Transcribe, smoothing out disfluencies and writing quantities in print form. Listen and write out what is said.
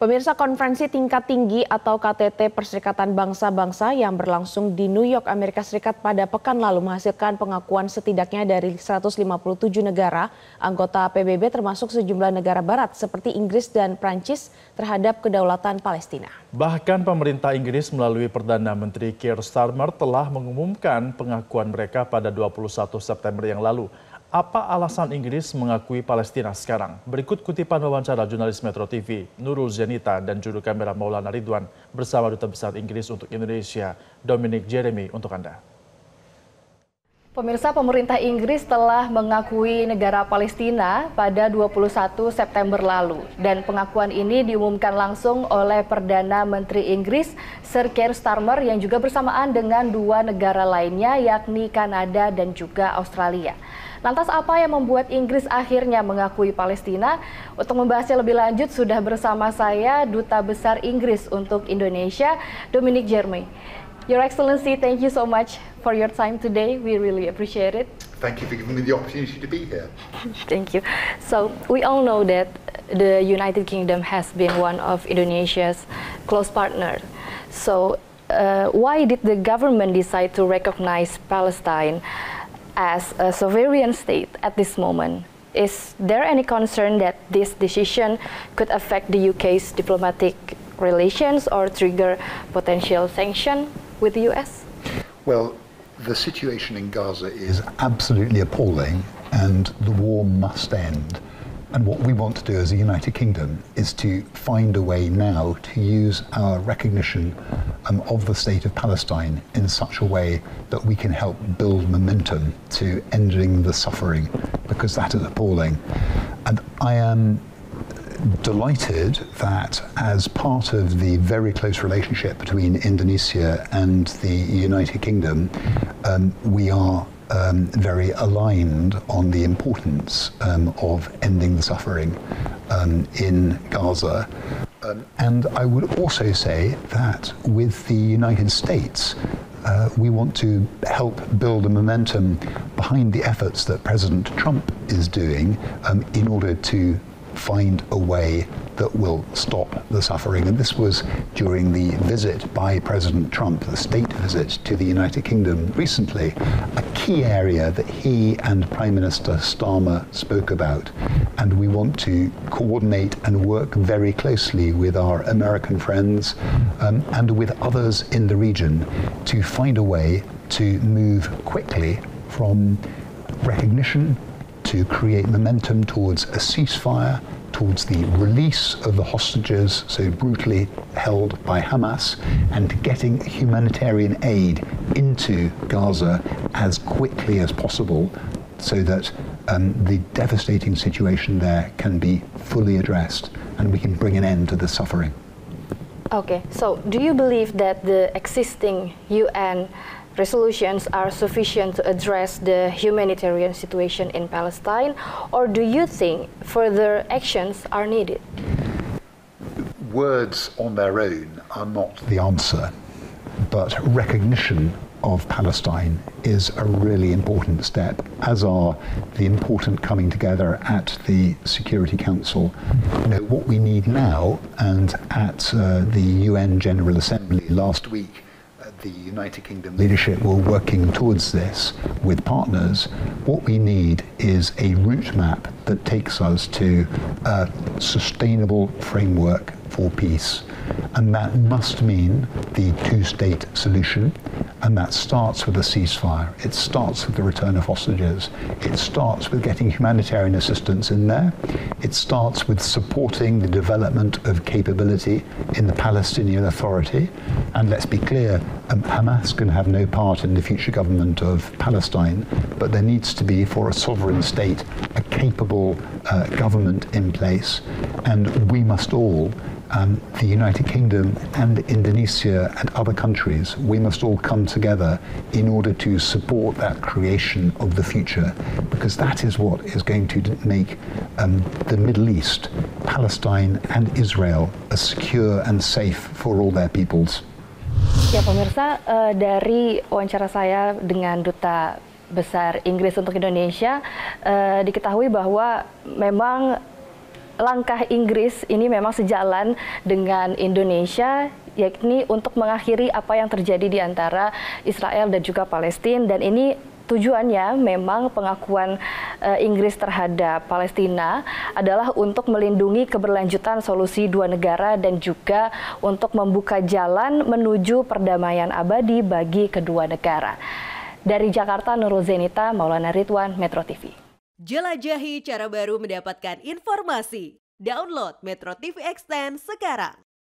Pemirsa, Konferensi Tingkat Tinggi atau KTT Perserikatan Bangsa-Bangsa yang berlangsung di New York, Amerika Serikat pada pekan lalu menghasilkan pengakuan setidaknya dari 157 negara anggota PBB termasuk sejumlah negara Barat seperti Inggris dan Prancis terhadap kedaulatan Palestina. Bahkan pemerintah Inggris melalui Perdana Menteri Keir Starmer telah mengumumkan pengakuan mereka pada 21 September yang lalu. Apa alasan Inggris mengakui Palestina sekarang? Berikut kutipan wawancara jurnalis MetroTV Nurul Zenita dan juru kamera Maulana Ridwan bersama Duta Besar Inggris untuk Indonesia, Dominic Jermey untuk Anda. Pemirsa, pemerintah Inggris telah mengakui negara Palestina pada 21 September lalu. Dan pengakuan ini diumumkan langsung oleh Perdana Menteri Inggris, Sir Keir Starmer, yang juga bersamaan dengan dua negara lainnya yakni Kanada dan juga Australia. Lantas apa yang membuat Inggris akhirnya mengakui Palestina? Untuk membahasnya lebih lanjut sudah bersama saya Duta Besar Inggris untuk Indonesia, Dominic Jermey. Your Excellency, thank you so much for your time today. We really appreciate it. Thank you for giving me the opportunity to be here. Thank you. So we all know that the United Kingdom has been one of Indonesia's close partners. So why did the government decide to recognize Palestine as a sovereign state at this moment? Is there any concern that this decision could affect the UK's diplomatic relations or trigger potential sanction with the US? Well, the situation in Gaza is absolutely appalling and the war must end. And what we want to do as a United Kingdom is to find a way now to use our recognition of the state of Palestine in such a way that we can help build momentum to ending the suffering, because that is appalling. And I am delighted that as part of the very close relationship between Indonesia and the United Kingdom, we are very aligned on the importance of ending the suffering in Gaza. And I would also say that with the United States, we want to help build a momentum behind the efforts that President Trump is doing in order to find a way that will stop the suffering. And this was during the visit by President Trump, the state visit to the United Kingdom recently, a key area that he and Prime Minister Starmer spoke about. And we want to coordinate and work very closely with our American friends and with others in the region to find a way to move quickly from recognition to create momentum towards a ceasefire, towards the release of the hostages so brutally held by Hamas, and getting humanitarian aid into Gaza as quickly as possible so that the devastating situation there can be fully addressed and we can bring an end to the suffering. Okay, so do you believe that the existing UN resolutions are sufficient to address the humanitarian situation in Palestine, or do you think further actions are needed? Words on their own are not the answer, but recognition of Palestine is a really important step, as are the important coming together at the Security Council. You know, what we need now, and at the UN General Assembly last week, the United Kingdom leadership were working towards this with partners. What we need is a route map that takes us to a sustainable framework for peace. And that must mean the two-state solution. And that starts with a ceasefire. It starts with the return of hostages. It starts with getting humanitarian assistance in there. It starts with supporting the development of capability in the Palestinian Authority. And let's be clear, Hamas can have no part in the future government of Palestine, but there needs to be, for a sovereign state, a capable government in place. And we must all, the United Kingdom and Indonesia and other countries, we must all come together in order to support that creation of the future, because that is what is going to make the Middle East, Palestine and Israel, as secure and safe for all their peoples. Ya pemirsa, dari wawancara saya dengan Duta Besar Inggris untuk Indonesia, diketahui bahwa memang langkah Inggris ini memang sejalan dengan Indonesia, yakni untuk mengakhiri apa yang terjadi di antara Israel dan juga Palestina, dan ini tujuannya memang pengakuan Inggris terhadap Palestina adalah untuk melindungi keberlanjutan solusi dua negara dan juga untuk membuka jalan menuju perdamaian abadi bagi kedua negara. Dari Jakarta, Nurul Zenita, Maulana Ridwan, MetroTV. Jelajahi cara baru mendapatkan informasi. Download MetroTV Extend sekarang.